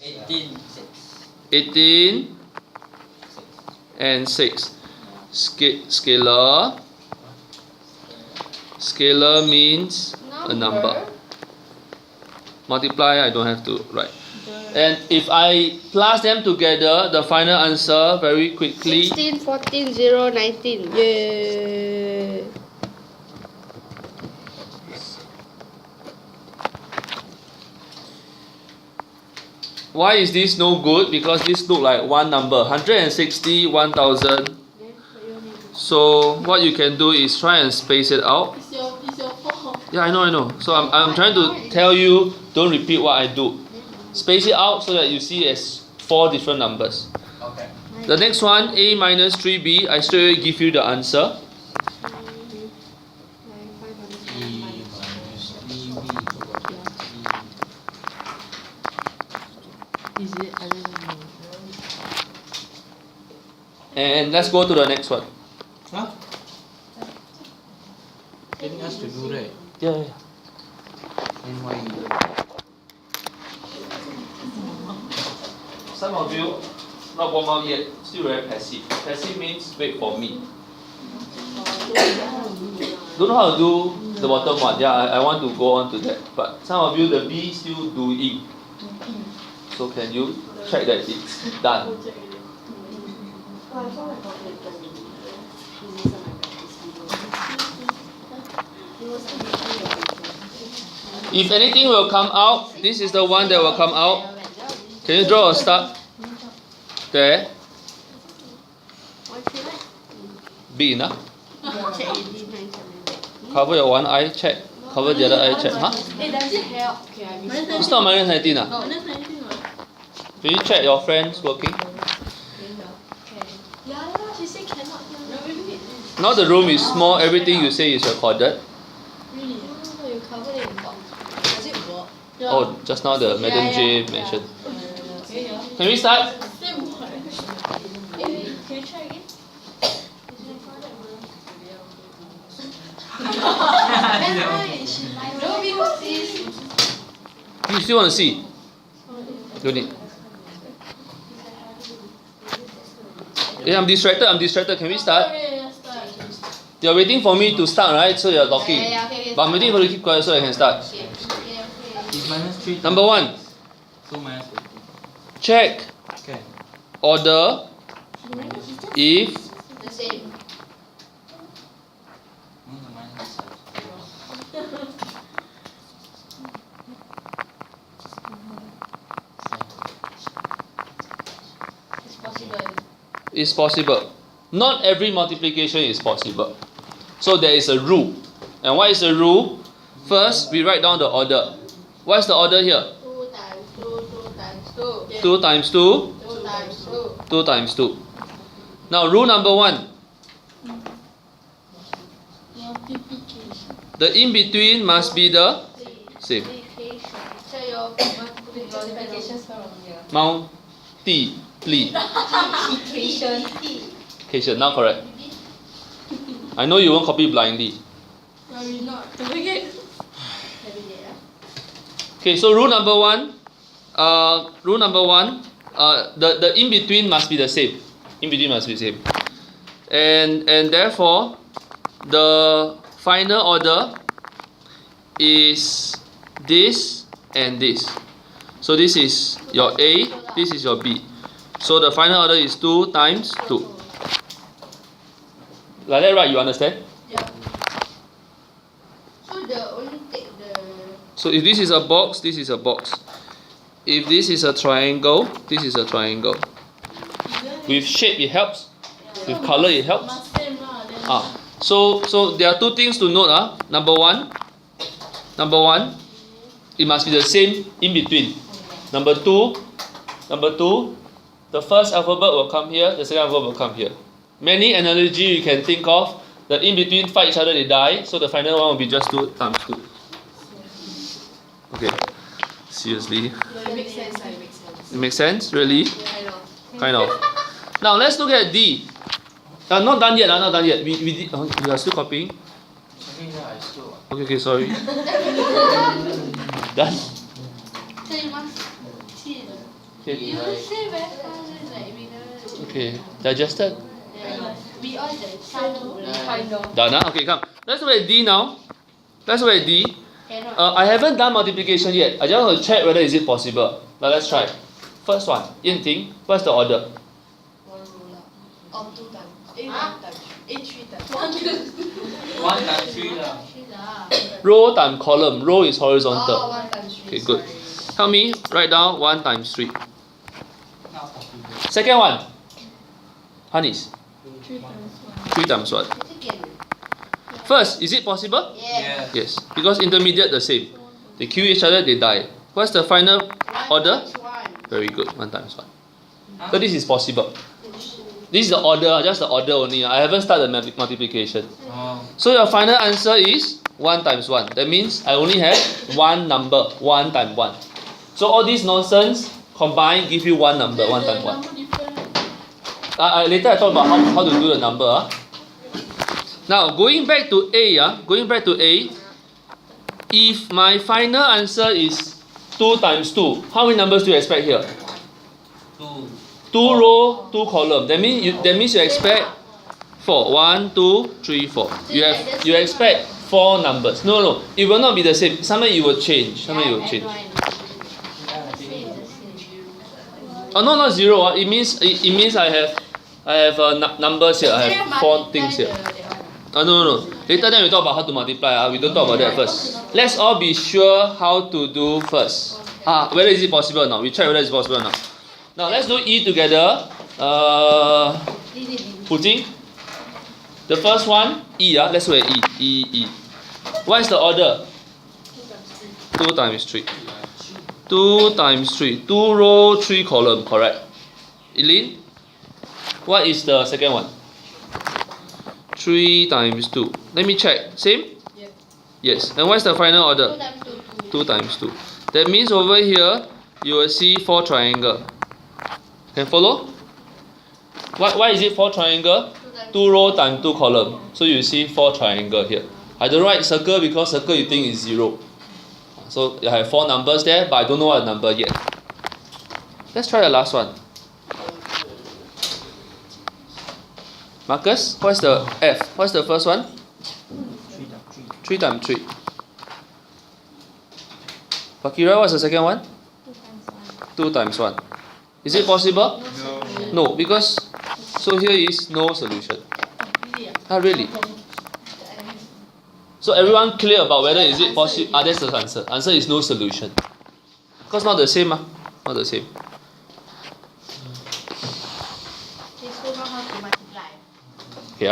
18, 18 and 6. Scalar. Scalar means a number. Multiply, I don't have to write. And if I plus them together, the final answer very quickly. 16, 14, 0, 19. Yay! Why is this no good? Because this look like one number, 160, 1000. So what you can do is try and space it out. It's your fault. Yeah, I know. So I'm trying to tell you, don't repeat what I do. Space it out so that you see as 4 different numbers. Okay. The next one, a minus 3b, I straight away give you the answer. Is it? I don't know. And let's go to the next one. Huh? Telling us to do right. Yeah. Then why you? Some of you not warm up yet, still very passive. Passive means wait for me. Don't know how to do the bottom one. Yeah, I want to go on to that. But some of you, the B still doing. So can you check that it's done? If anything will come out, this is the one that will come out. Can you draw a star? There. B, nah? Cover your one eye, check. Cover the other eye, check. Huh? Hey, does it help? Okay, I missed it. It's not minus 19, ah? No, minus 19 what? Will you check your friends working? Yeah, she said cannot hear. Now the room is small, everything you say is recorded. Really? No, you covered it in box. Does it work? Oh, just now the Madam J mentioned. Can we start? Same word. Hey, can you try again? No, because it's... You still want to see? Don't need. Yeah, I'm distracted. Can we start? Okay, start. You're waiting for me to start, right? So you're talking. Okay. But I'm waiting for you to keep quiet so I can start. Is minus 3. Number 1, 2 minus 3. check Okay. order if The same. Minus It's possible. is possible. Not every multiplication is possible. So there is a rule. And what is the rule? First, we write down the order. What's the order here? 2 times 2, 2 times 2. 2 times 2, 2 times 2. 2 times 2. Now, rule number 1. Multiplication. The in-between must be the same. So your multiplication from here. Multiplication. Multiplication. Now correct. I know you won't copy blindly. No, we're not. Okay. Okay, so rule number 1. The in-between must be the same. In-between must be the same. And therefore, the final order is this and this. So this is your A, this is your B. So the final order is 2 times 2. Like that, right? You understand? Yeah. So the only take the... So if this is a box, this is a box. If this is a triangle, this is a triangle. With shape it helps. With color it helps. Must same lah. Then So there are 2 things to note. Number one, it must be the same in between. Number two, the first alphabet will come here, the second alphabet will come here. Many analogy you can think of. The in between fight each other, they die. So the final one will be just 2 times 2. Okay. Seriously. it makes sense. It makes sense. It makes sense? Really? Yeah, I know. Kind of. Now let's look at D. Not done yet. We are still copying. I still. Okay, sorry. Done. So you must see Okay. You say very fast, it's like we never. Okay. Digested? Yeah. We all the same kind of. Done, huh? Okay, come. Let's look at D now. Let's look at D. Cannot. I haven't done multiplication yet. I just want to check whether is it possible. Now let's try. First one, Yanting. What's the order? One ruler. Or 2 times. 1 times. 3 times. 1 1 times 3 lah. Row times column. Row is horizontal. Oh, 1 times 3. Okay, good. Help me write down 1 times 3. Not possible. Second one. Hanis. 3 times 3 times 1. First, is it possible? Yeah. Yes. Because intermediate the same. They kill each other, they die. What's the final order? Very good. 1 times 1. So this is possible. This is the order, just the order only. I haven't started the multiplication. Oh. So your final answer is 1 times 1. That means I only have one number. 1 times 1. So all this nonsense combined give you one number. 1 times 1. Later I talk about how to do the number. Now going back to A, if my final answer is 2 times 2, how many numbers do you expect here? 2. 2 row, 2 column. That means you expect 4. 1, 2, 3, 4. You expect 4 numbers. No, it will not be the same. Sometimes it will change. Oh no, not 0. It means I have numbers here. I have 4 things here. No. Later then we talk about how to multiply. We don't talk about that first. Let's all be sure how to do first. Whether is it possible or not. We check whether it's possible or not. Now let's do E together. Putting the first one E. Let's look at E. What is the order? 2 times 3. 2 times 3. 2 row, 3 column. Correct. Eileen, what is the second one? 3 times 2. Let me check. Same? Yep. Yes. And what's the final order? 2 times 2. That means over here you will see 4 triangle. Can follow? Why is it 4 triangle? 2 row times 2 column. So you see 4 triangle here. I don't write circle because circle you think is 0. So I have 4 numbers there, but I don't know what number yet. Let's try the last one. Marcus, what's the F? What's the first one? 3 times 3. Fakira, what's the second one? 2 times 1. Is it possible? No, because so here is no solution. Really? So everyone clear about whether is it possible? That's the answer. Answer is no solution. Because not the same, Not the same. Okay,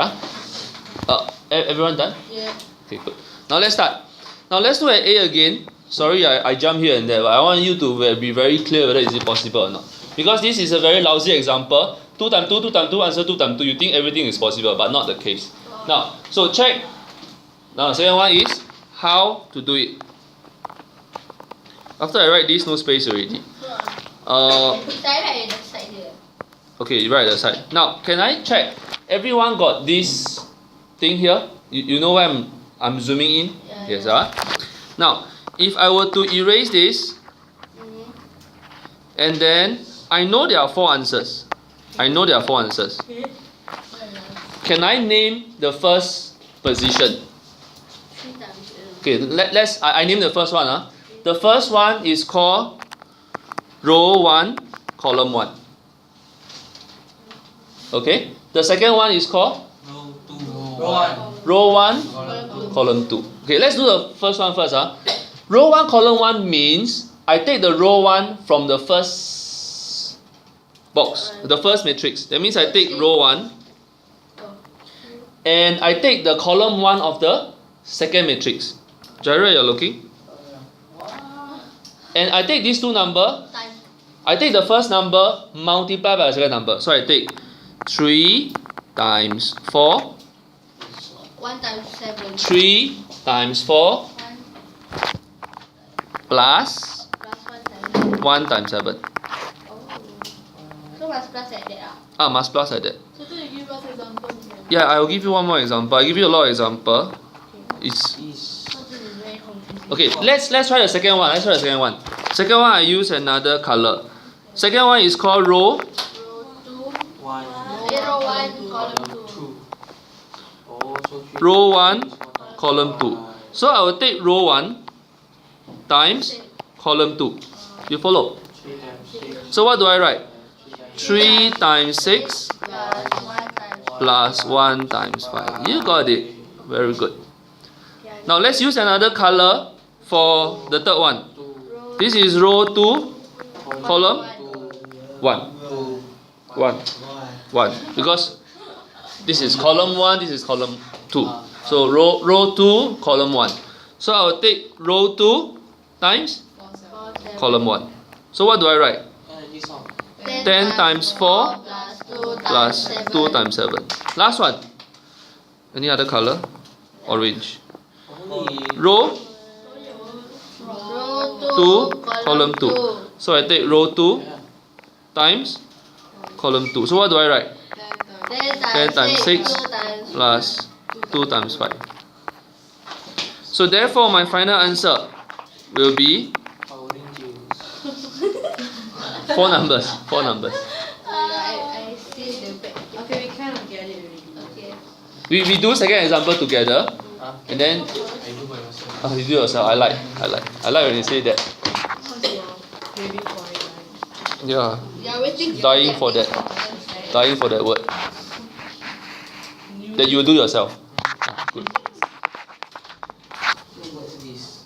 everyone done? Yeah. Okay, good. Now let's start. Now let's look at A again. Sorry, I jump here and there, but I want you to be very clear whether is it possible or not. Because this is a very lousy example. 2 times 2, 2 times 2, answer 2 times 2. You think everything is possible, but not the case. Now, so check. Now the second one is how to do it. After I write this, no space already. Okay, you write at the side. Now, can I check? Everyone got this thing here? You know where I'm zooming in? Yes. Now, if I were to erase this, and then I know there are 4 answers. Can I name the first position? Okay, I name the first one. The first one is called row 1, column 1. Okay? The second one is called row 1, column 2. Okay, let's do the first one first. Row 1, column 1 means I take the row 1 from the first box, the first matrix. That means I take row 1 and I take the column 1 of the second matrix. Jaira, you're looking? And I take these 2 numbers. I take the first number multiplied by the second number. So I take 3 times 4. 1 times 7. 3 times 4 plus 1 times 7. So must plus like that. Must plus like that. So you give us example. Yeah, I will give you one more example. I give you a lot of example. Okay, let's try the second one. Second one I use another color. Second one is called row. Row 2. 1. 0, 1, column 2. 2. Oh, so 3. Row 1, column 2. So I will take row 1 times column 2. You follow? 3 times 6. So what do I write? 3 times 6 Plus 1 times plus 1 times 5. You got it. Very good. Now let's use another color for the third one. This is row 2, column 1. 1. 1. Because this is column 1, this is column 2. So row 2, column 1. So I will take row 2 times column 1. So what do I write? This one. 10 times 4 plus 2 7. times 7. Last one. Any other color? Orange. Row Row 2, column 2. So I take row 2 times column 2. So what do I write? 10 times 6 plus 2 times 5. So therefore my final answer will be 4 numbers. 4 numbers. I see the back. Okay, we kind of get it already. Okay. We do second example together, and then I do by myself. you do yourself. I like when you say that. How's your baby boy like? Yeah, We are waiting dying for that. Dying for that word that you do yourself. Good. So what's this?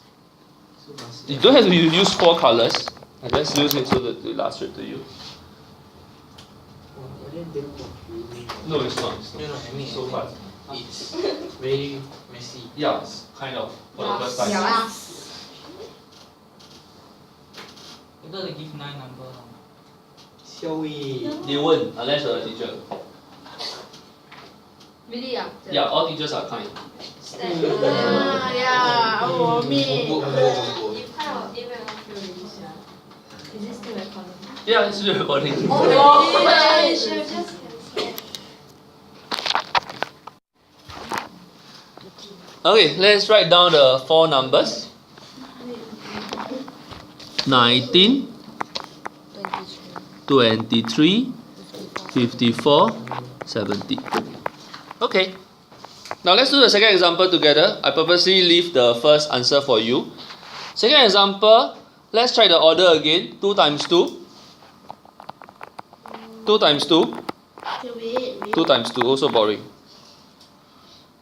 So what's You don't have to use 4 colors. I just use it so that to illustrate to you. No, it's not. It's No, not. no, I mean, So fast. it's very messy. Yeah, kind of for the first time. You gotta give 9 number. Shall we? They won't unless you're a teacher. Really? Yeah, all teachers are kind. Yeah. Oh, me. You kind of even feel really sad. Is this still recording? Yeah, it's still recording. Oh, yeah, you should have just cancelled. Okay, let's write down the 4 numbers. 19, 23, 54, 70. Okay. Now let's do the second example together. I purposely leave the first answer for you. Second example, let's try the order again. 2 times 2. 2 times 2. 2 times 2, also boring.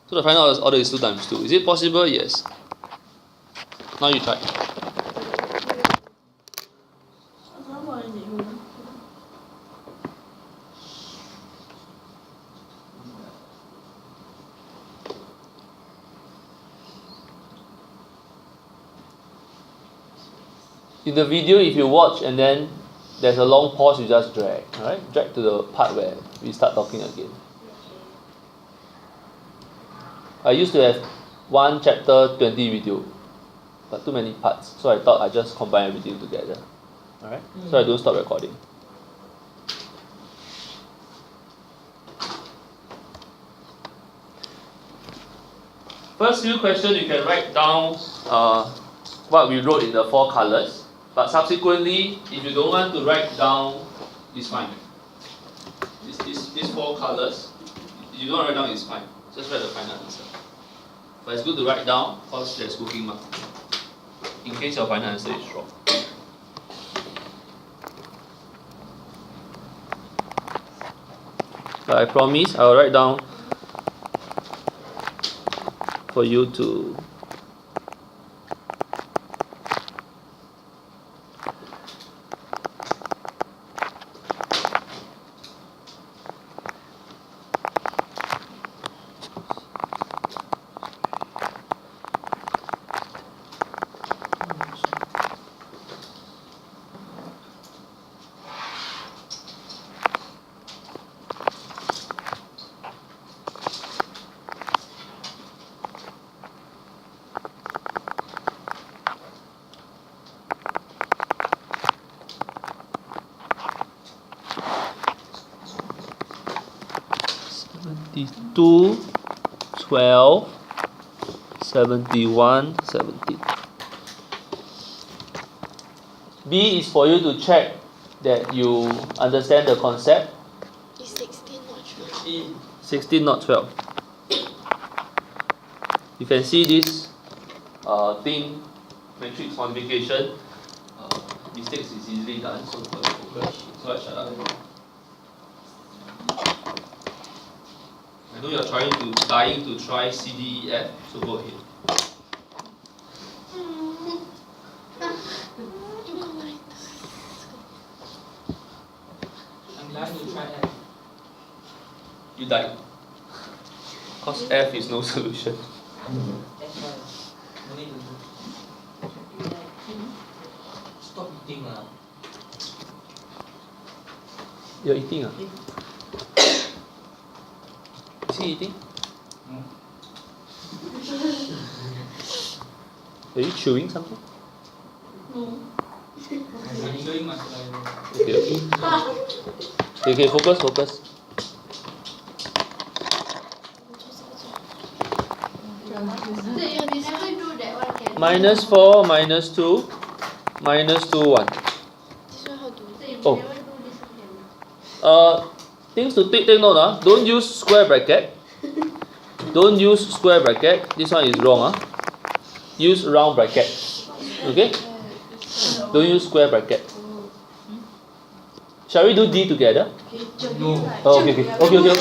So the final order is 2 times 2. Is it possible? Yes. Now you try. In the video, if you watch and then there's a long pause, you just drag. Alright? Drag to the part where we start talking again. I used to have 1 chapter 20 video, but too many parts, so I thought I just combine everything together. Alright? So I don't stop recording. First few questions you can write down what we wrote in the 4 colors. But subsequently, if you don't want to write down, it's fine. These 4 colors, if you don't write down, it's fine. Just write the final answer. But it's good to write down because there's booking mark. In case your final answer is wrong. But I promise I will write down for you to Two, 12, 71, 17. B is for you to check that you understand the concept? It's 16 not 12. 16 not 12. You can see this thing matrix modification mistakes is easily done, so focus. So I shut up. I know you're dying to try C, D, E, F, so go ahead. I'm glad you tried F. You died. Because F is no solution. F no need to do. Stop eating lah. You're eating? Is he eating? Are you chewing something? I'm enjoying my saliva. Okay, focus. So if you never do that one, can Minus 4, minus 2, minus 2, 1. This one how to do? So if you Oh. never do this one, can Things to take note. Don't use square bracket. Don't use square bracket. This one is wrong. Use round bracket. Okay? Don't use square bracket. Shall we do D together? No. Oh, okay. So can you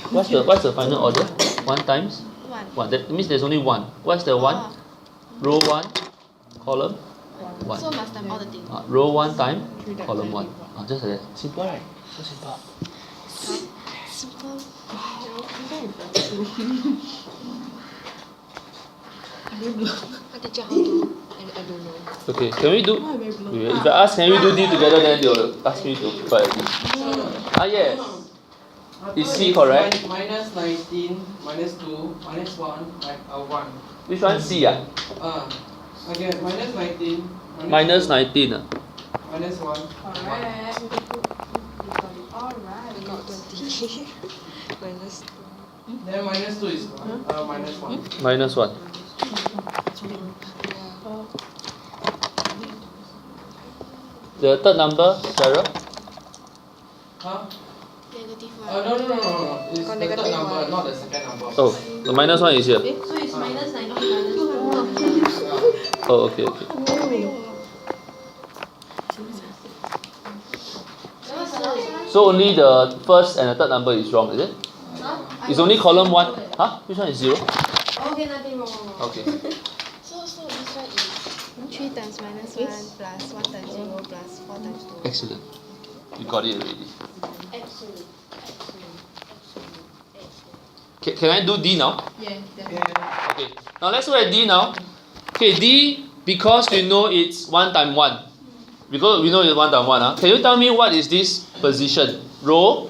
What's the final order? 1 times? 1. That means there's only 1. What's the 1? Row 1, column 1. So must time all the things. Row 1 time, column 1. Just like that. Simple, right? So simple. Simple. I teach you how to. I don't know. Okay, can we do? If I ask, can we do D together, then they'll ask me to try again. Yes. Is C correct? Minus 19, minus 2, minus 1, 1. Which one? C? Okay, minus 19. Minus 19. Minus 1. Alright. I got 20. Minus 2. Then minus 2 is 1. Minus 1. Minus 1. The third number, Sarah? Huh? Negative 1. No. It's the third number, not the second number. Oh, the minus 1 is here. So it's minus 19, minus 2. Oh, okay. So only the first and the third number is wrong, is it? It's only column 1. Huh? Which one is 0? Okay, nothing wrong. Okay. So this one is 3 times minus 1 plus 1 times 0 plus 4 times 2. Excellent. You got it already. Excellent. Can I do D now? Yeah, Okay. Now let's look at D now. Okay, D, because we know it's 1 times 1. Because we know it's 1 times 1. Can you tell me what is this position? Row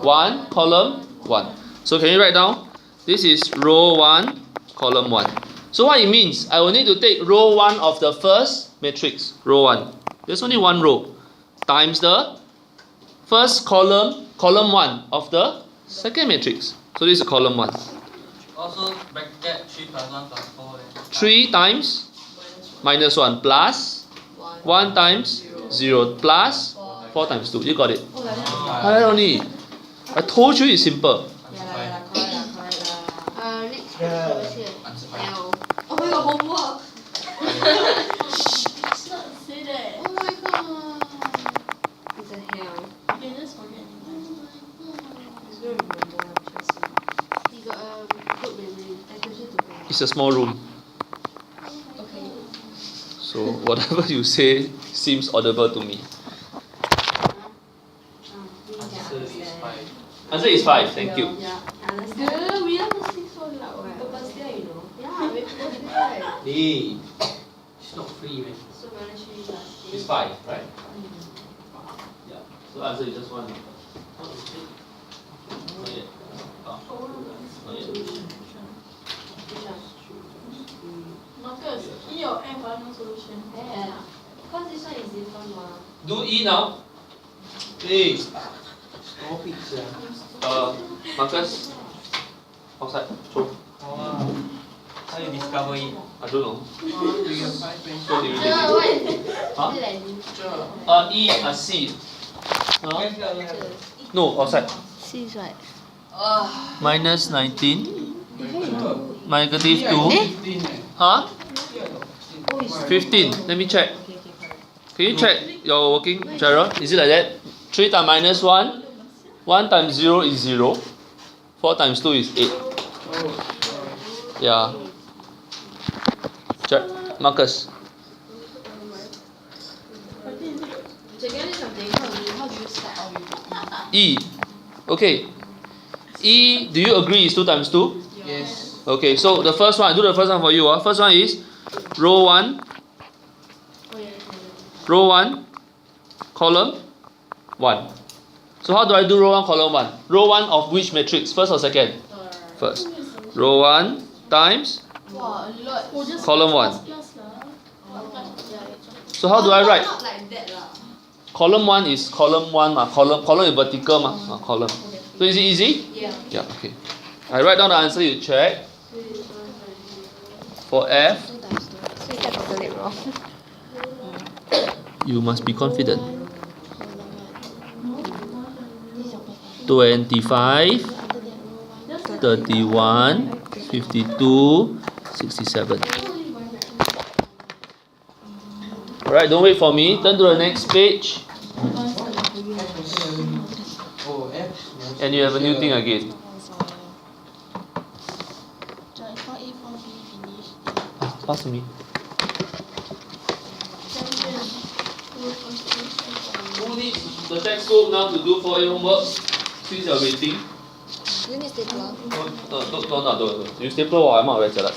1, column 1. So can you write down? This is row 1, column 1. So what it means, I will need to take row 1 of the first matrix. Row 1. There's only one row. Times the first column 1 of the second matrix. So this is column 1. Also, bracket 3 plus 1 plus 4. 3 times minus 1 plus 1 times 0 plus 4 times 2. You got it. Like that only. I told you it's simple. Next question over here. Answer L. Oh my god, homework. Say that. Oh my god. It's a hell. You can just forget. You got a good memory. Especially to play. It's a small room. Okay. So whatever you say seems audible to me. Answer is 5. Answer is 5. Thank you. Yeah, understand. Girl, we have to speak so loud. Right. Purposely, you know. Yeah, we put it right. Hey, it's not free, man. So minus 3 plus It's 5, right? Yeah. So answer is just 1. Not yet. Not yet. Marcus, E or F are no solution. Yeah. Because this one is different ma. Do E now. Hey, Stop it, sir. Marcus. Outside. Throw. Wow. How you discover it? I don't know. You get 5 pens. So irritating. Huh? E C. Huh? No, outside. C is what? Minus 19. Negative 2. 15 eh. Huh? 15. Let me check. Can you check your working, Gerald? Is it like that? 3 times minus 1. 1 times 0 is 0. 4 times 2 is 8. Yeah. Check. Marcus. E. Okay. E, do you agree is 2 times 2? Yes. Okay, so the first one, I do the first one for you. First one is row 1. Row 1, column 1. So how do I do row 1, column 1? Row 1 of which matrix? First or second? First. Row 1 times column 1. So how do I write? Not like that lah. Column 1 is column 1, column is vertical, column. So is it easy? Yeah. Yeah, okay. I write down the answer, you check. For F, So you can calculate wrong. you must be confident. 25, 31, 52, 67. Alright, don't wait for me. Turn to the next page. Oh, F. And you have a new thing again. Pass to me. Who needs the textbook now to do for your homework? Since you are waiting. You need stapler. No. You stapler while I'm out, very jialat.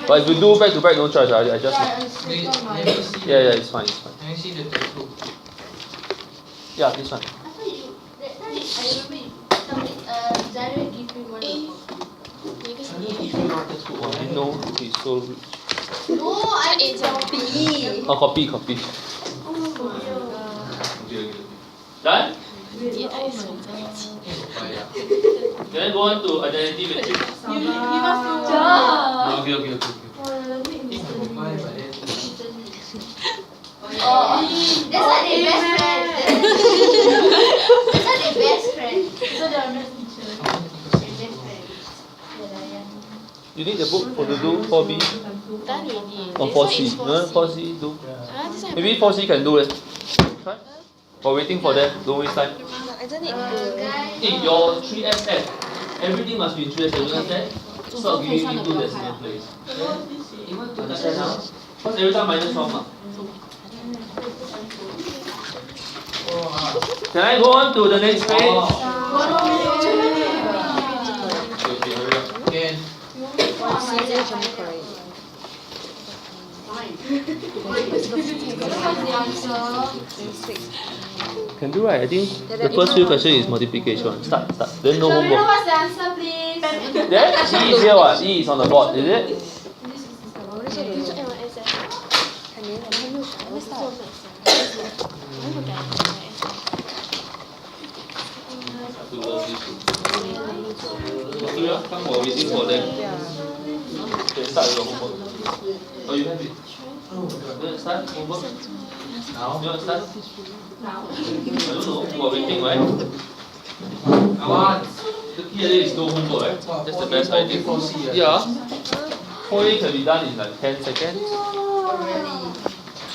But if you do back to back, no charge. I just. Let me see. Yeah, it's fine. Let me see the textbook. Yeah, this one. I remember Zaire give me one. I don't give you not textbook. Oh, I know he's so rich. No, I ate copy. Oh, copy. Okay. Done? Then go on to identity matrix. You must do. Okay. Oh, that's why they best friends. That's why they best friends. So they are not teachers. They best friends. You need the book for to do 4B Done already. or This one 4C. is No, 4C do. This one Maybe 4C can do it. Try. While waiting for them, don't waste time. I don't need to. Hey, your 3SF. Everything must be in 3SF, you understand? Stop giving me 2 decimal place. Understand now? Because every time minus 1 mark. Can I go on to the next page? Okay, hurry up. Can. Can do right. I think the first few questions is multiplication. Start. Then no homework. What's the answer, please? There? E is here what? E is on the board, is it? Okay, come while waiting for them. Okay, start your homework. Oh, you have it? You want to start homework? Now? You want to start? Now? I don't know. While waiting, right? I want. The key idea is no homework, right? That's the best idea. 4C. Yeah. 4A can be done in like 10 seconds.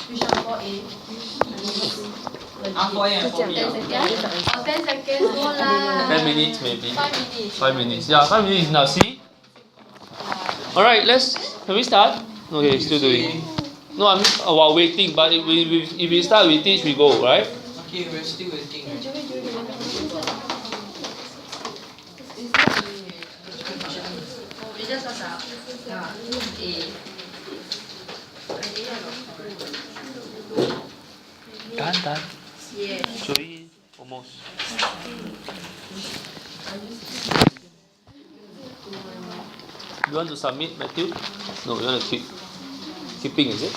Which one? 4A? 4A and 4B. 10 seconds, no lah. 10 minutes maybe. 5 minutes. 5 minutes. Yeah, 5 minutes is enough. See? Alright, can we start? Okay, still doing. No, I mean while waiting, but if we start, we teach, we go, right? Okay, we're still waiting. We just start out. Done. Yeah. 3, almost. You want to submit, Matthew? No, you want to keeping, is it?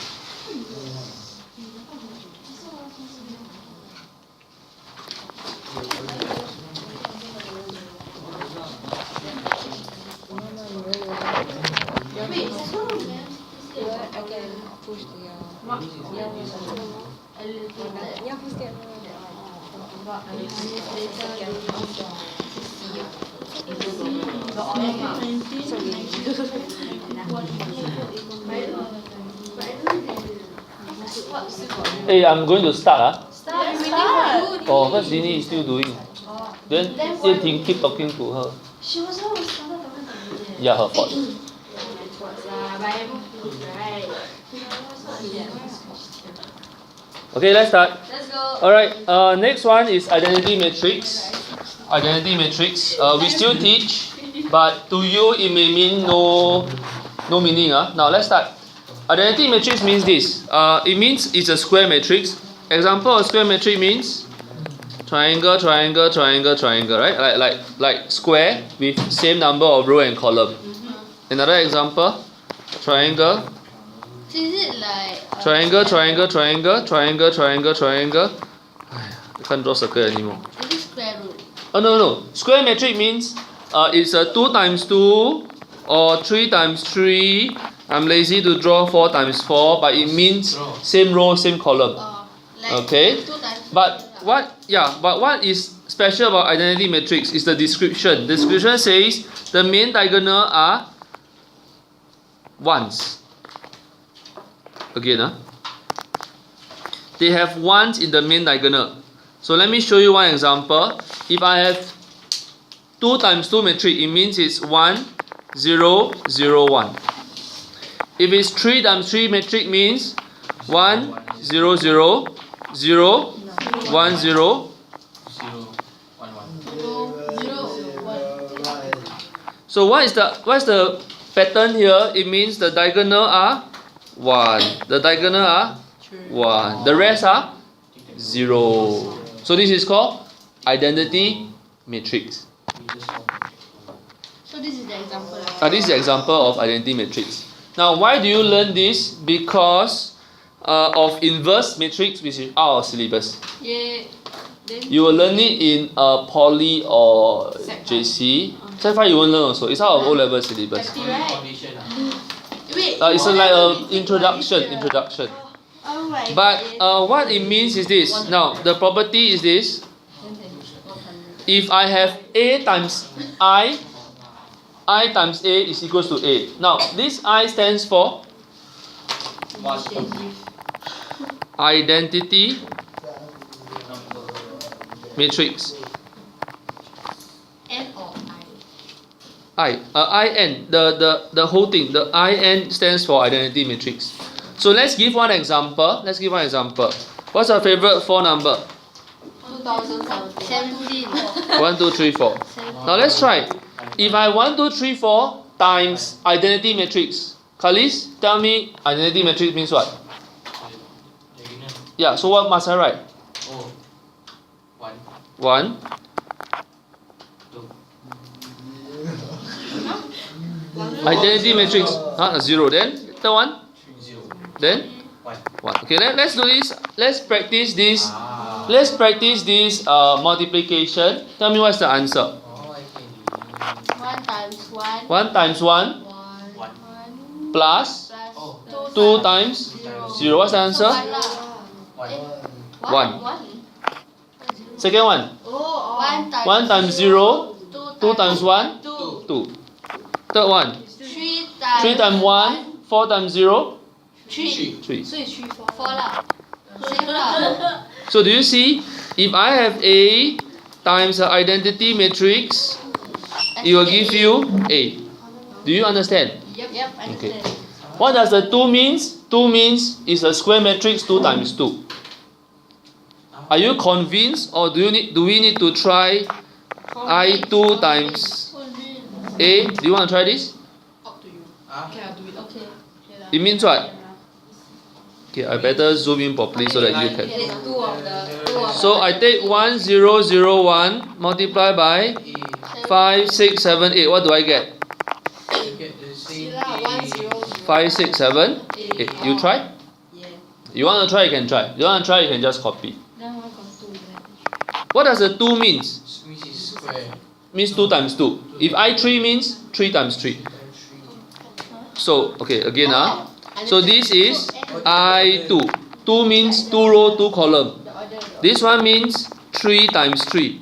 Okay, push to your. Yeah, push there. Hey, I'm going to start. Start. Oh, because Dini is still doing. Then Ye Ting keep talking to her. She was the one who started talking to me. Yeah, her fault. Okay, let's start. Let's go. Alright, next one is identity matrix. Identity matrix. We still teach, but to you it may mean no meaning. Now let's start. Identity matrix means this. It means it's a square matrix. Example of square matrix means triangle, triangle, triangle, triangle, right? Like square with same number of row and column. Another example, triangle. So is it like Triangle, triangle, triangle, triangle, triangle, triangle. I can't draw circle anymore. Is it square root? Oh no. Square matrix means it's a 2 times 2 or 3 times 3. I'm lazy to draw 4 times 4, but it means same row, same column. Like Okay. 2 times But what is special about identity matrix is the description. The description says the main diagonal are ones. Again, they have ones in the main diagonal. So let me show you one example. If I have 2 times 2 matrix, it means it's 1, 0, 0, 1. If it's 3 times 3 matrix, means 1, 0, 0, 0, 1, 0. So what's the pattern here? It means the diagonal are 1. The diagonal are 1. The rest are 0. So this is called identity matrix. So this is the example. This is the example of identity matrix. Now why do you learn this? Because of inverse matrix, which is out of syllabus. Yeah. You will learn it in poly or JC. Sec 5 you won't learn also. It's out of O-level syllabus. Foundation. Wait. It's like a introduction. Oh my But what it means is this. Now the property is this. If I have A times I times A is equals to A. Now this I stands for identity matrix. N or I? IN, the whole thing, the IN stands for identity matrix. So let's give one example. What's our favorite 4 number? 2017. 1, 2, 3, 4. Now let's try. If I 1, 2, 3, 4 times identity matrix, Khalis, tell me identity matrix means what? Yeah, so what must I write? Oh. 1. 2. Identity matrix. 0. Then third one. 0. Then 1. Okay, let's do this. Let's practice this. Ah. Let's practice this multiplication. Tell me what's the answer. Oh, I can 1 times 1. 1 times 1 1 plus Oh. 2 times 0. What's the answer? 1. 1. Second one. 1 times 0. 2 times 1. 2. Third one. 3 times 1. 4 times 0. 3. 3. 4 lah. Same lah. So do you see? If I have A times the identity matrix, it will give you A. Do you understand? Yep, I Okay. understand. What does the 2 means? 2 means is a square matrix 2 times 2. Are you convinced, or do we need to try I2 times A? Do you want to try this? Okay. It means what? Okay, I better zoom in properly so that you can. So I take 1, 0, 0, 1 multiply by 5, 6, 7, 8. What do I get? Get the same 5, 6, 7, 8. You try? You want to try, you can try. You don't want to try, you can just copy. What does the 2 means? Which is square. Means 2 times 2. If I3 means 3 times 3. So, okay, again. So this is I2. 2 means 2 row, 2 column. This one means 3 times 3.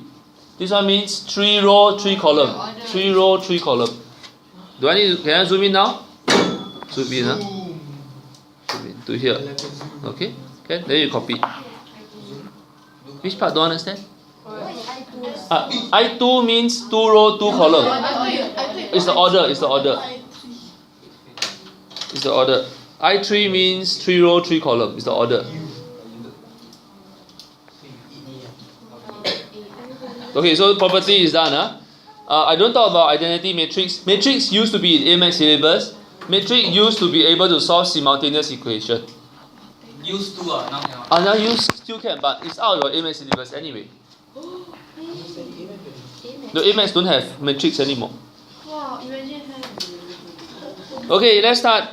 This one means 3 row, 3 column. 3 row, 3 column. Can I zoom in now? Zoom in, huh? Zoom in to here. Okay? Okay, then you copy. Which part don't understand? I2 means 2 row, 2 column. It's the order, it's the order. It's the order. I3 means 3 row, 3 column. It's the order. Okay, so property is done. I don't talk about identity matrix. Matrix used to be in AMAX syllabus. Matrix used to be able to solve simultaneous equation. Used to now cannot. Now use still can, but it's out of your AMAX syllabus anyway. The AMAX don't have matrix anymore. Wow, imagine have. Okay, let's start.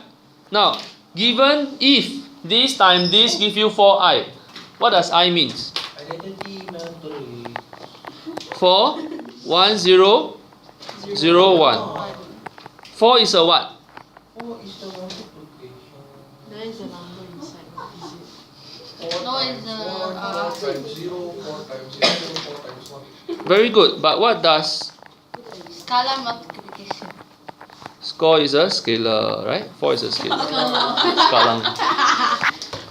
Now, given if this times this give you 4i, what does I means? Identity matrix. 4, 1, 0, 0, 1. 4 is a what? 4 is the multiplication. There is a number inside. Is it? 4 No, it's times 4 times 0, 4 times 0, 4 times 1. Very good, but what does Scalar multiplication. score is a scalar, right? 4 is a scalar. Scalar.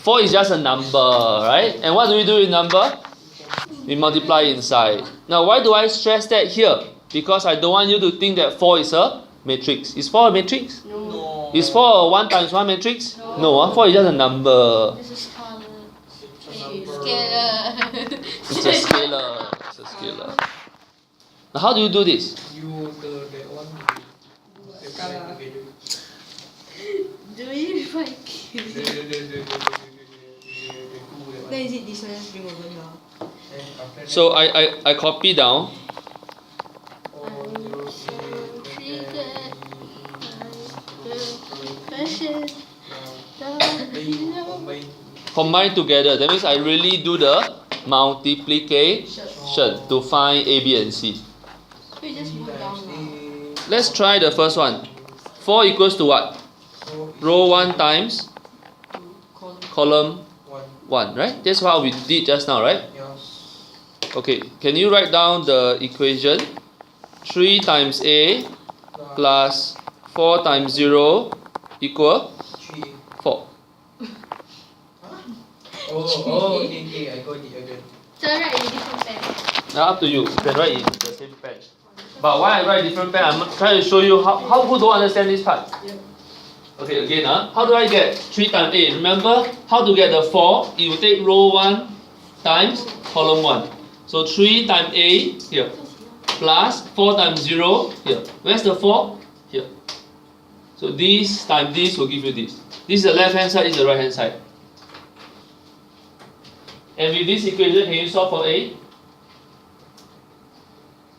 4 is just a number, right? And what do we do with number? We multiply inside. Now, why do I stress that here? Because I don't want you to think that 4 is a matrix. Is 4 a matrix? No. Is 4 a 1 times 1 matrix? No, 4 is just a number. This is scalar. It's a scalar. It's a scalar. Now, how do you do this? You that one. Do you find cute? Then is it this one just bring over here? So I copy down. Combine together. That means I really do the multiplication to find A, B, and C. You just move down. Let's try the first one. 4 equals to what? Row 1 times column 1, right? That's what we did just now, right? Okay, can you write down the equation? 3 times A plus 4 times 0 equal 4. Okay, I got it again. So write in different pen. Now up to you. You can write in the same pen. But why I write different pen, I'm trying to show you how who don't understand this part. Okay, again, how do I get 3 times A? Remember how to get the 4? You take row 1 times column 1. So 3 times A here plus 4 times 0 here. Where's the 4? Here. So this times this will give you this. This is the left hand side, this is the right hand side. And with this equation, can you solve for A?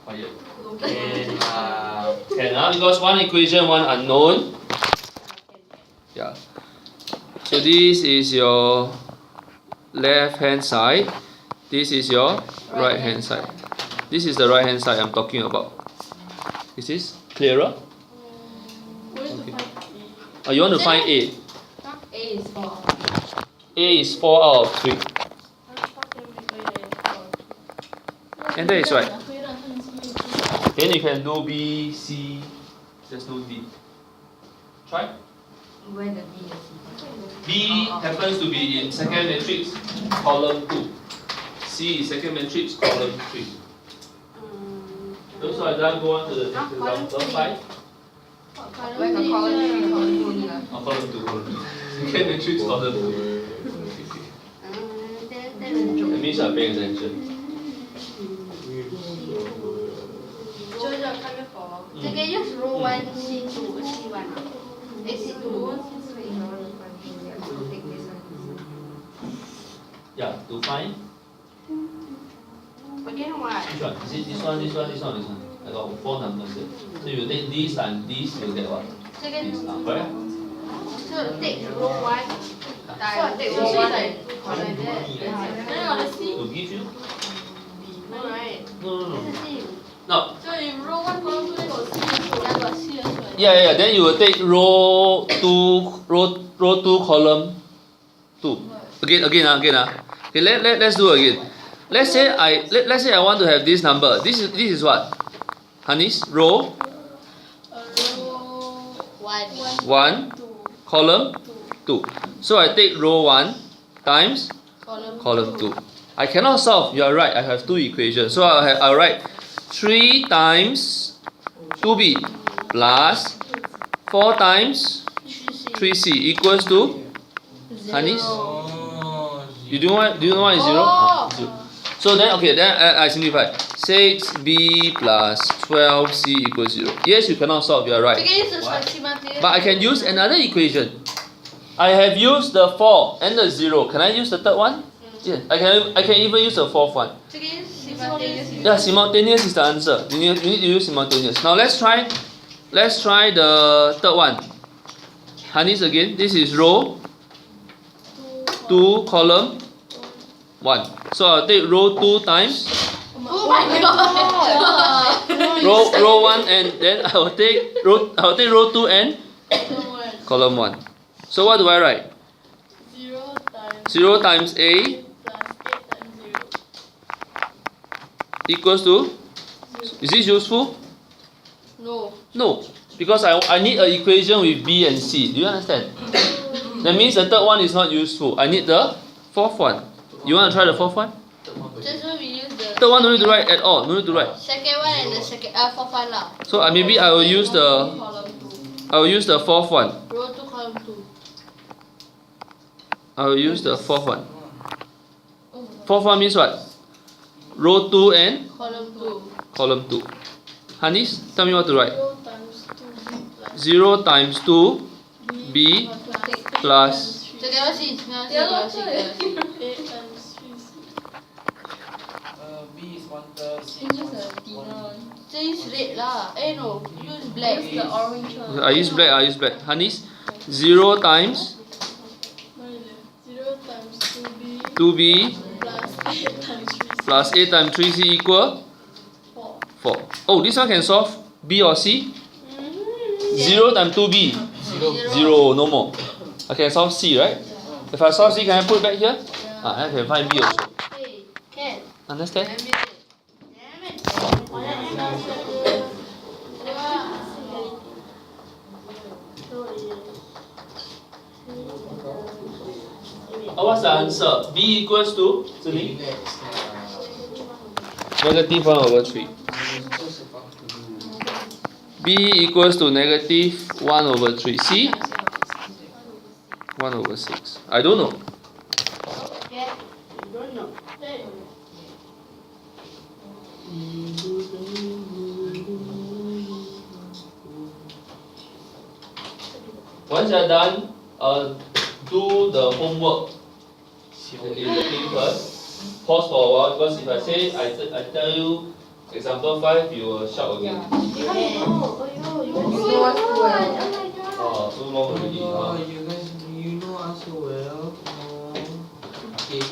Quiet. Can, because one equation, one unknown. Yeah. So this is your left hand side. This is your right hand side. This is the right hand side I'm talking about. Is this clearer? Okay. Oh, you want to find A? A is 4. A is 4 out of 3. And that is right. Then you can do B, C, there's no D. Try. Where the B is? B happens to be in second matrix, column 2. C is second matrix, column 3. Those who are done, go on to the next example. 5. Where the column 3, column 2 Oh, column 2, column 2. Second matrix, column 2. That means you are paying attention. So can you just row 1, C2, C1? C2. Yeah, to find. Again what? Which one? Is it this one, this one, this one, this one? I got 4 numbers here. So you take this and this, you'll get what? Second. This. Correct? So take row 1 times. So take row 1 and like that. To give you? No, right? No. It's the same. No. So in row 1 column 2 got C, got C as well. Yeah. Then you will take row 2, column 2. Again. Okay, let's do again. Let's say I want to have this number. This is what? Hanis, row Row 1. 1, column 2. So I take row 1 times column 2. I cannot solve. You are right. I have two equations. So I'll write 3 times 2b plus 4 times 3c equals to Hanis. You know why it's 0? Zero. So then I simplify. 6b plus 12c equals 0. Yes, you cannot solve. You are right. But I can use another equation. I have used the 4 and the 0. Can I use the third one? Yes. I can even use the fourth one. Yeah, simultaneous is the answer. You need to use simultaneous. Now let's try the third one. Hanis again. This is row 2, column 1. So I'll take row 2 times Oh my god! row 1, and then I'll take row 2 and column 1. So what do I write? 0 times A equals to, is this useful? No, because I need an equation with B and C. Do you understand? That means the third one is not useful. I need the fourth one. You want to try the fourth one? Just so we use the Third one no need to write at all. No need to write. second one and the fourth one lah. So maybe I will use the fourth one. Row 2, column 2. I will use the fourth one. Fourth one means what? Row 2 and column 2. Hanis, tell me what to write. 0 times 2b plus. B is 1 plus Use red lah. No, use black. The orange one. I use black. Hanis, 0 times 2b plus 8 times 3c equal 4. Oh, this one can solve B or C? 0 times 2b. 0, no more. I can solve C, right? If I solve C, can I put it back here? I can find B also. Can. Understand? What's the answer? B equals to negative 1 over 3. B equals to negative 1 over 3. C? 1 over 6. I don't know. Once you're done, do the homework in the paper. Pause for a while, because if I say I tell you example 5, you will shout again. Two more already. you know us so well. Okay.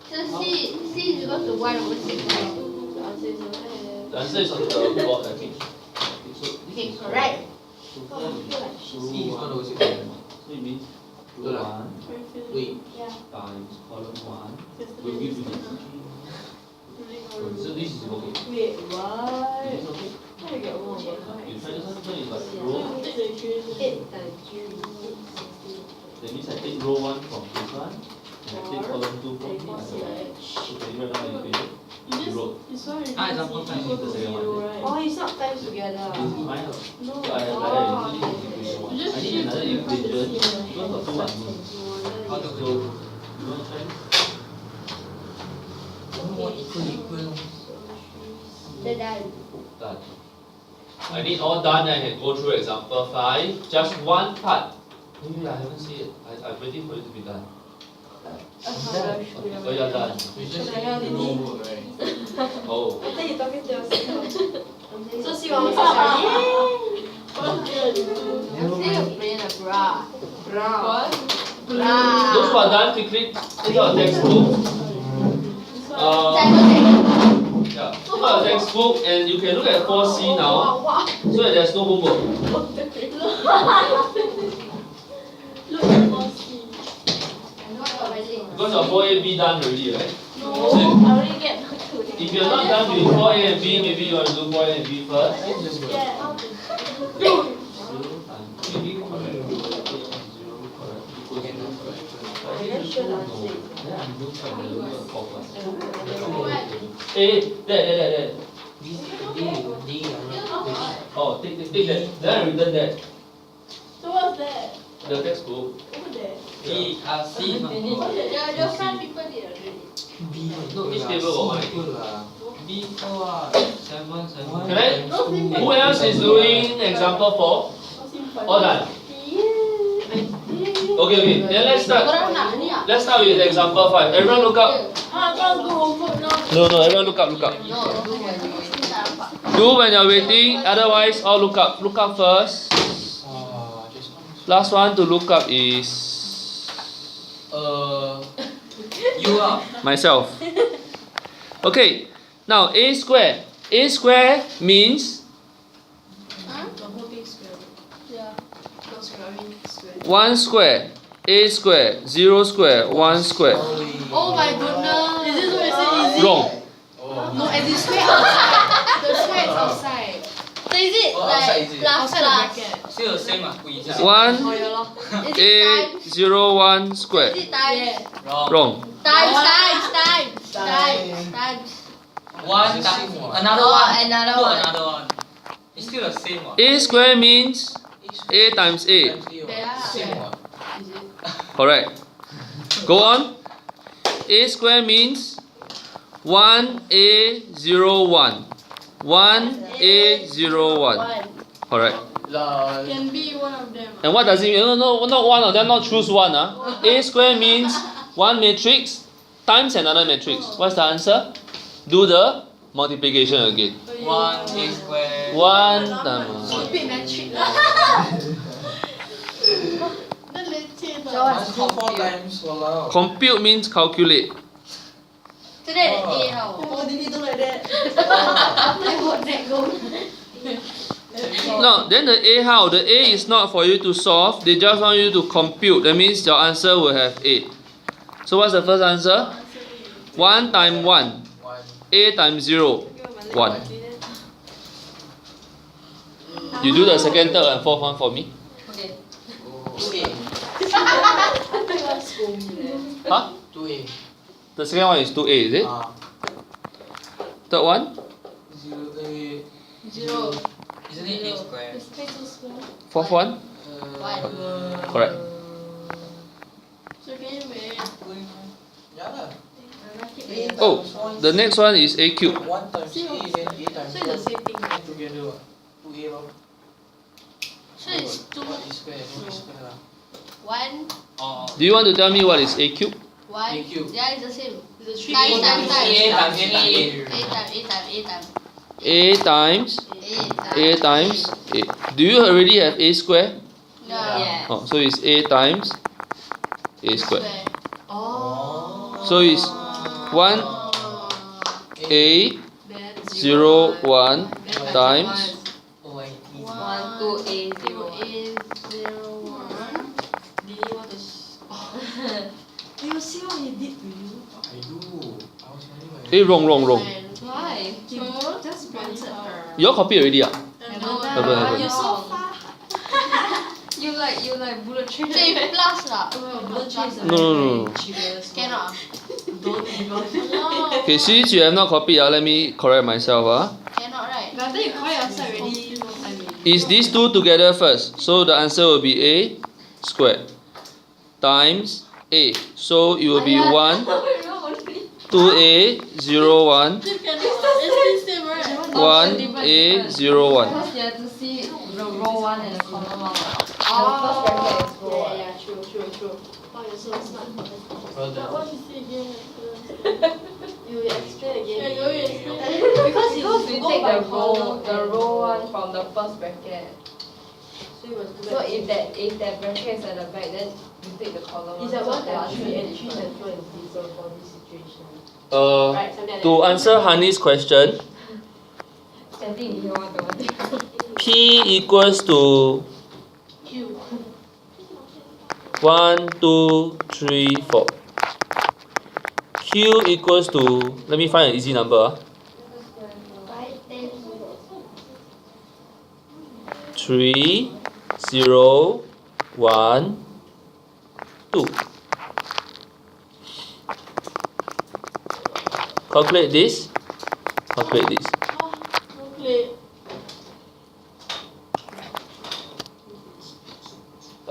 So C is equal to 1 over 6, right? The answer is on the board, I think. Okay, correct. C is 1 over 6. So it means row 1 Wait. times column 1 will give you this. So this is okay. Wait, what? Is this okay? How do you get 1 over 5? You try this one is what? Row. 8 times 3 is 60. That means I take row 1 from this one, and I take column 2 from the other one. So can you write down the equation? You wrote. Example 5 is the second one. Oh, it's not times together. This is mine. No. So I have like equation 1. I need another equation. Because of 2 unknowns. So you want to try? They're done. Done. I need all done. I can go through example 5. Just one part. Maybe I haven't seen it. I'm waiting for it to be done. Okay. Oh, you're done. We just need to do homework, right? Oh. I thought you're talking to yourself. So see what I'm I'm still playing a bra. Those who are done quickly, take out a textbook. Yeah. out your textbook and you can look at 4C now, so that there's no homework. Because your 4A, B done already, right? So if you're not done with 4A and B, maybe you want to do 4A and B first. There. Oh, take that. Then I written that. So what's that? The textbook. Over there. B, C. Your front people did already. B. Which table got one? B4 7. Can I? Who else is doing example 4? All done. Okay. Then let's start. Let's start with example 5. Everyone look up. No. Everyone look up. Do when you're waiting. Otherwise, all look up. Look up first. Last one to look up is You are. myself. Okay. Now a square. A square means The whole thing square. Yeah. Not square, I mean square. 1 square. A square. 0 square. 1 square. Oh my goodness. Is this what you say easy? Wrong. No, as in square outside. The square is outside. So is it outside like is it? plus Outside the plus? bracket. Still the same 不一样 1 Oh yeah lor. Is A it times? 0 1 square. Is it times? Yeah. Wrong. Times. One time another Oh, one. another Put one. another one. It's still the same one. A square means A times A. Yeah. Same one. Is it? Correct. Go on. A square means 1A 0 1. 1A 0 1. Correct. Can be one of them. And what does it mean? No, not one of them, not choose one. A square means one matrix times another matrix. What's the answer? Do the multiplication again. 1A square. 1 times Stupid metric. Then let's see. Must count 4 times. Walao. compute means calculate. So that is A how? Oh, did you do like that? I hope that goes. No, then the A how? The A is not for you to solve. They just want you to compute. That means your answer will have 8. So what's the first answer? 1 times 1. 1. A times 0. 1. You do the second, third and fourth one for me. Okay. 2A. Huh? 2A. The second one is 2A, is it? Third one? 0A. 0. Isn't it A square? Fourth one? Correct. So can you make? Yeah lah. Oh, the next one is A cube. 1 times A then A times So it's the 1. same thing. Add together what? 2A lor. So it's 2. What is square? No is square lah. 1. Do you want to tell me what is A cube? 1. A cube. Yeah, it's the same. It's a 3 Times, times, A times A times A times A times A. Do you already have A square? No. Yeah. Oh, so it's A times A square. Oh. So it's 1 A Then 0 1 times 1, 2, A, 0, 1. Did you want to you see what he did to you? I do. I was running my. wrong. Why? He just wanted her. You all copy already ah? No, you're so far. You like bullet train. So if plus lah. Bullet train is a No. very cheapest. Cannot. Don't even. No. Okay, since you have not copied, let me correct myself. Cannot right. But after you call yourself already, I mean. Is these two together first? So the answer will be A squared times A. So it will be 1 2A 0 1 It's the same right. 1A 0 1. Because you have to see the row 1 and the column 1. Oh. The first bracket is row 1. Yeah, true. Oh, you're so smart. What you say again? You explain Yeah, again. you explain. Because you take the row 1 from the first bracket. So you must do So that. if that bracket is at the back, then you take the column 1. Is that so 1 there are and 3 3 and and 3 central is diesel for this situation? To answer Hani's question, P equals to 1, 2, 3, 4. Q equals to, let me find an easy number. 3, 0, 1, 2. Calculate this. Calculate this.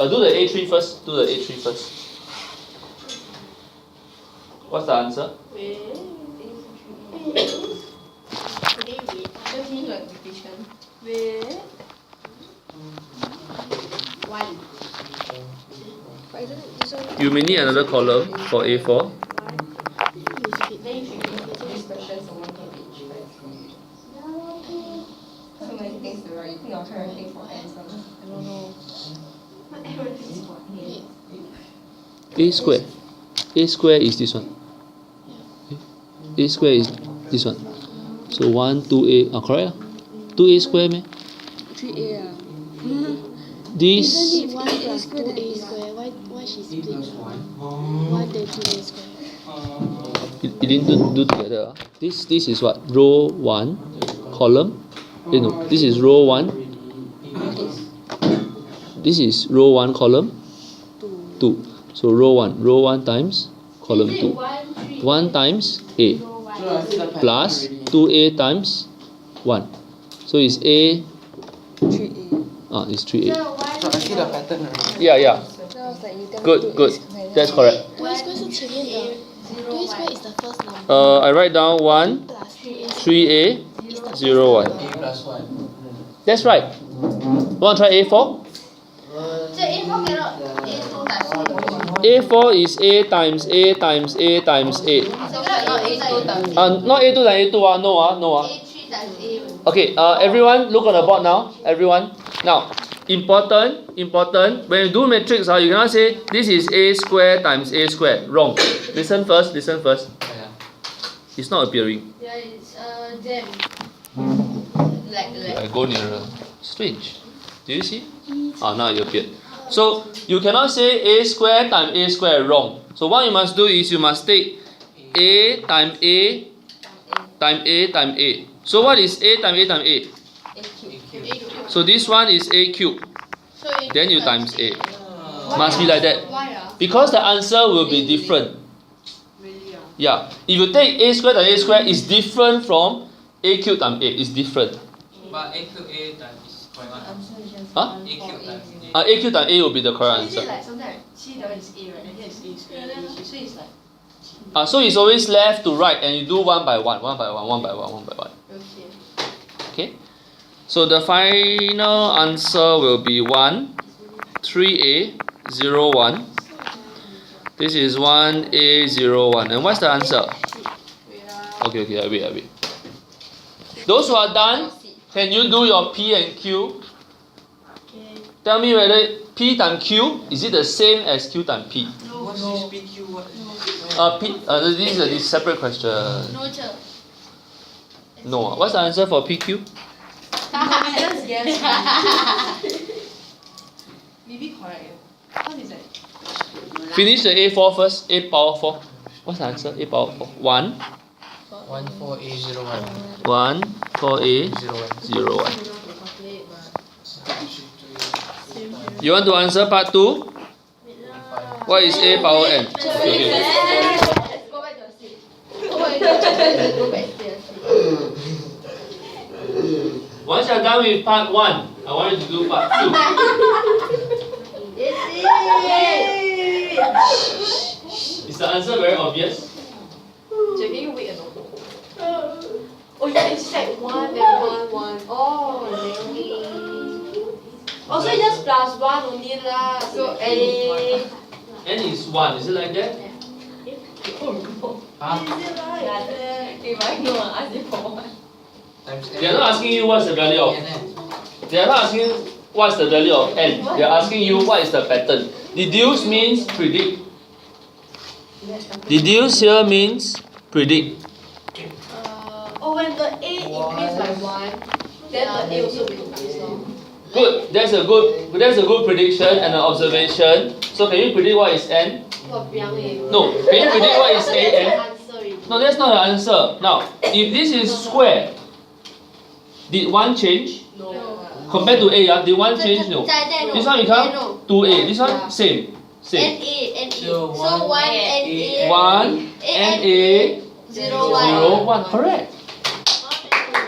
Do the A3 first. Do the A3 first. What's the answer? You may need another column for A4. A square. A square is this one. A square is this one. So 1, 2A. Correct? 2A square, meh? 3A. This. Isn't it 1 plus 2A square? Why she split? 1 then 2A square. You didn't do together. This is what? Row 1, column. No, this is row 1. This is row 1, column 2. So row 1 times column 2. 1 times A plus 2A times 1. So it's A. 3A. It's 3A. So I see the pattern already. Yeah. So I was like, you tell me Good. 2A square. That's correct. 2A square 是前面的 2A square is the first number. I write down 1, Plus 3A 3A, is the 0, 1. A plus 1. That's right. Want to try A4? A4 is A times A times A times A. Not A2 times A2. No. Okay, everyone look on the board now. Everyone. Now, important. When you do matrix, you cannot say this is A square times A square. Wrong. Listen first. It's not appearing. Yeah, it's them. Okay, I go nearer. Strange. Do you see? Now it appeared. So you cannot say A square times A square. Wrong. So what you must do is you must take A times A times A times A. So what is A times A times A? So this one is A cube. Then you times A. Must be like that. Because the answer will be different. Yeah. If you take A square times A square, it's different from A cube times A. It's different. But A cube A times is correct one. Huh? A cube times A. A cube times A will be the correct answer. like sometimes C that one is A, right? And here is A square. So it's like. So it's always left to right, and you do one by one. Okay. So the final answer will be 1, 3A, 0, 1. This is 1A, 0, 1. And what's the answer? Okay, I wait. Those who are done, can you do your P and Q? Tell me whether P times Q, is it the same as Q times P? What's this PQ? What? This is a separate question. No, sir. No. What's the answer for PQ? Just guess. Maybe correct. What is that? Finish the A4 first. A power 4. What's the answer? A power 4. 1. 1 4 A 0 1. 1, 4A, 0 1. 0, 1. You want to answer part 2? What is A power n? Okay. Go back to your seat. Go back to your seat. Once you're done with part 1, I want you to do part 2. Is the answer very obvious? Can you wait a moment? Oh yeah, it's like 1 then 1 1. Oh, so it's just plus 1 only lah. So A. N is 1. Is it like that? Huh? If I know, I ask you for what? Times They are not asking you what's the value of. N. They are not asking what's the value of n. They are asking you what is the pattern. Deduce means predict. Deduce here means predict. Oh, when the A increase by 1, Then the A also will increase lor. Good. That's a good prediction and an observation. So can you predict what is n? What young A? No. Can you predict what is a n? Answer already. No, that's not the answer. Now, if this is square, did 1 change? No. Compared to a, did 1 change? No. This one become 2a. This one same. Same. NA. So, So 1 NA. 1 na 0 0 1. 1. Correct.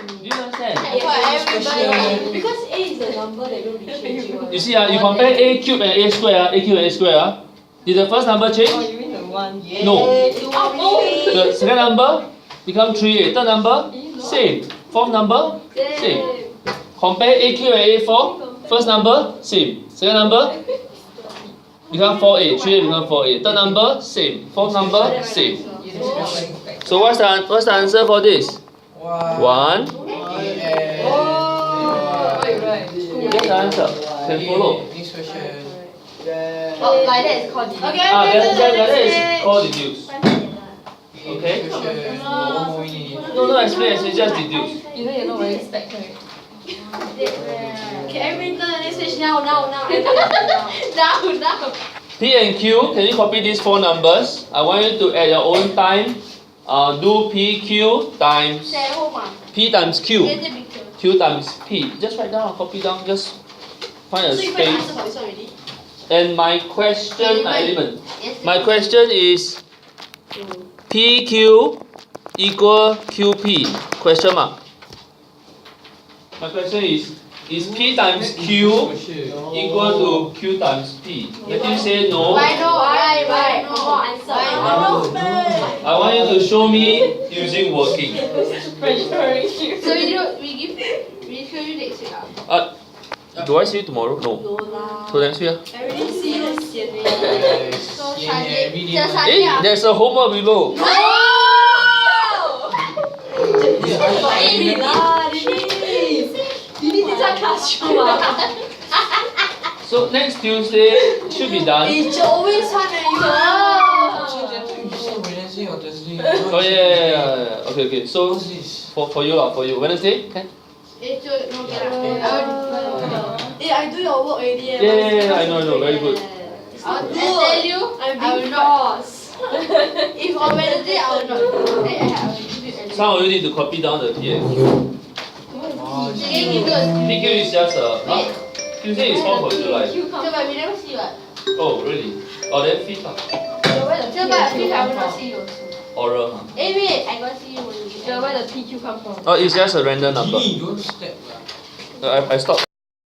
Do you understand? For everybody. Because A is the number that will be changing one. You see, you compare a cube and a square, a cube and a square. Did the first number change? You mean the one? No. The second number become 3a. Third number, same. Fourth number, same. Compare a cube and a4. First number, same. Second number, become 4a. 3a become 4a. Third number, same. Fourth number, same. So what's the answer for this? 1. That's the answer. Can follow. Next question. Oh, like that is called Okay, That is called deduce. Okay? Next question. One more minute. No, explain. Just deduce. You know you're not wearing spec, right? Okay, everybody turn the next page now. Now. P and Q, can you copy these 4 numbers? I want you to at your own time do PQ times Stay at home. P times Q. Get the picture. Q times P. Just write down, copy down, just find a So you find the answer space. for this already? And my question, element. Yes. My question is PQ equal QP? Question mark. My question is P times Q equal to Q times P? If you say no, Why no? Why? One more answer. I want you to show me using working. So we show you next week. Do I see you tomorrow? No. No lah. So next week. Everyday see you sian already. So Yeah, Sunday. every day Just one. Sunday. There's a homework below. Baby lah, Denise. Denise 在 classroom 啊。 So next Tuesday should be done. It's always fun at you. Wednesday or Thursday? Oh yeah. Okay. So What's this? for you Wednesday, can? It's no I do your work already. Yeah, I know, very good. I tell you, I'm I will being not. forced. If on Wednesday, I will not. I will give you early. Some of you need to copy down the P and Q. Can you give us? PQ is just Wait. Tuesday is 4th of July. So, but we never see what. Oh really? Oh then 5th So, but fifth I will not see you also. oral. Huh? Wait, I got see you when you give. Where the PQ come from? Oh, it's just a random number. Genie, don't step lah. I stopped.